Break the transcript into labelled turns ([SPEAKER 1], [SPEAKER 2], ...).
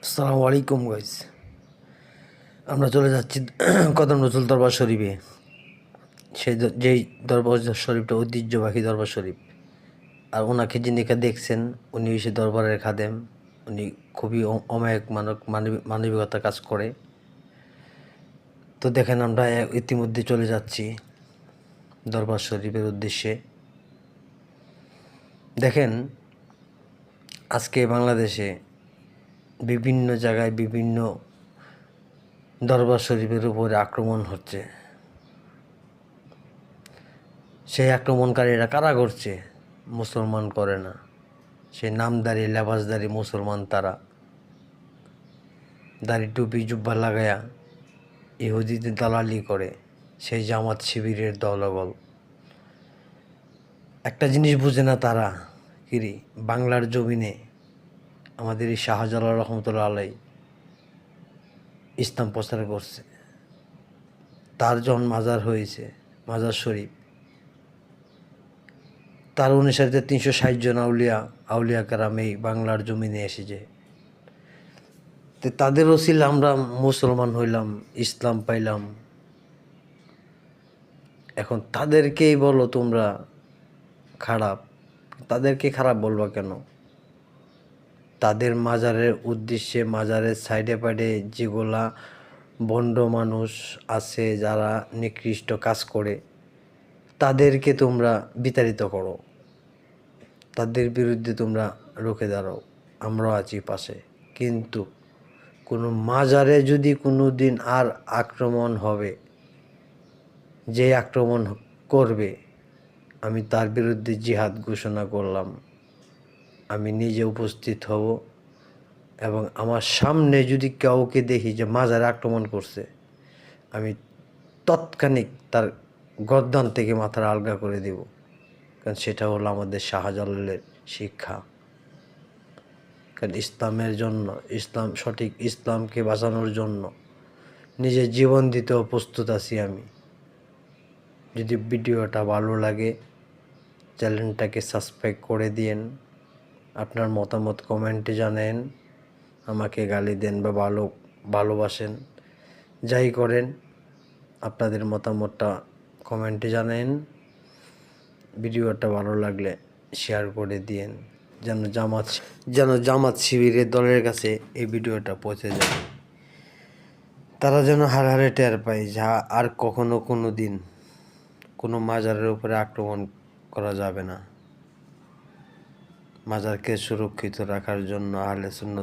[SPEAKER 1] আসসালামু আলাইকুম গাইস। আমরা চলে যাচ্ছি কদম নজরুল দরবার শরীফে। যেই দরবার শরীফটা ঐতিহ্যবাহী দরবার শরীফ। আর ওনাকে যিনি দেখছেন, উনি সে দরবারের খাদেম। উনি খুবই অমায়িক মানবিকতা কাজ করে। তো দেখেন, আমরা ইতিমধ্যে চলে যাচ্ছি দরবার শরীফের উদ্দেশ্যে। দেখেন, আজকে বাংলাদেশে বিভিন্ন জায়গায় বিভিন্ন দরবার শরীফের উপরে আক্রমণ হচ্ছে। সেই আক্রমণকারীরা কারা করছে? মুসলমান করে না, সেই নামদারি লেবাসদারি মুসলমান। তারা দাড়ি টুপি জুব্বা লাগায়া ইহুদিদের দালালি করে, সেই জামাত শিবিরের দলবল। একটা জিনিস বুঝে না তারা, কিরি বাংলার জমিনে আমাদের এই শাহজালাল রহমতুল্লাহ আলাই ইসলাম প্রচার করছে। তার যখন মাজার হয়েছে, মাজার শরীফ, তার অনুসারে 360 জন আউলিয়া কেরাম এই বাংলার জমিনে এসেছে। তো তাদের ওসিলা আমরা মুসলমান হইলাম, ইসলাম পাইলাম। এখন তাদেরকেই বলো তোমরা খারাপ। তাদেরকে খারাপ বলবা কেন? তাদের মাজারের উদ্দেশ্যে, মাজারের সাইডে পাইডে যেগুলা ভণ্ড মানুষ আছে, যারা নিকৃষ্ট কাজ করে, তাদেরকে তোমরা বিতাড়িত করো, তাদের বিরুদ্ধে তোমরা রুখে দাঁড়াও। আমরাও আছি পাশে। কিন্তু কোনো মাজারে যদি কোনো দিন আর আক্রমণ হবে, যে আক্রমণ করবে, আমি তার বিরুদ্ধে জিহাদ ঘোষণা করলাম। আমি নিজে উপস্থিত হব, এবং আমার সামনে যদি কাউকে দেখি যে মাজারে আক্রমণ করছে, আমি তৎক্ষণিক তার গর্দান থেকে মাথার আলগা করে দেব। কারণ সেটা হলো আমাদের শাহজালালের শিক্ষা। কারণ ইসলামের জন্য, সঠিক ইসলামকে বাঁচানোর জন্য নিজের জীবন দিতেও প্রস্তুত আছি আমি। যদি ভিডিওটা ভালো লাগে, চ্যানেলটাকে সাবস্ক্রাইব করে দিন। আপনার মতামত কমেন্টে জানেন। আমাকে গালি দেন বা ভালোবাসেন, যাই করেন, আপনাদের মতামতটা কমেন্টে জানেন। ভিডিওটা ভালো লাগলে শেয়ার করে দিন, যেন জামাত শিবিরের দলের কাছে এই ভিডিওটা পৌঁছে যায়। তারা যেন হাড়ে টের পায় যা আর কখনো কোনো দিন কোনো মাজারের উপরে আক্রমণ করা যাবে না। মাজারকে সুরক্ষিত রাখার জন্য আহলে সুন্নাত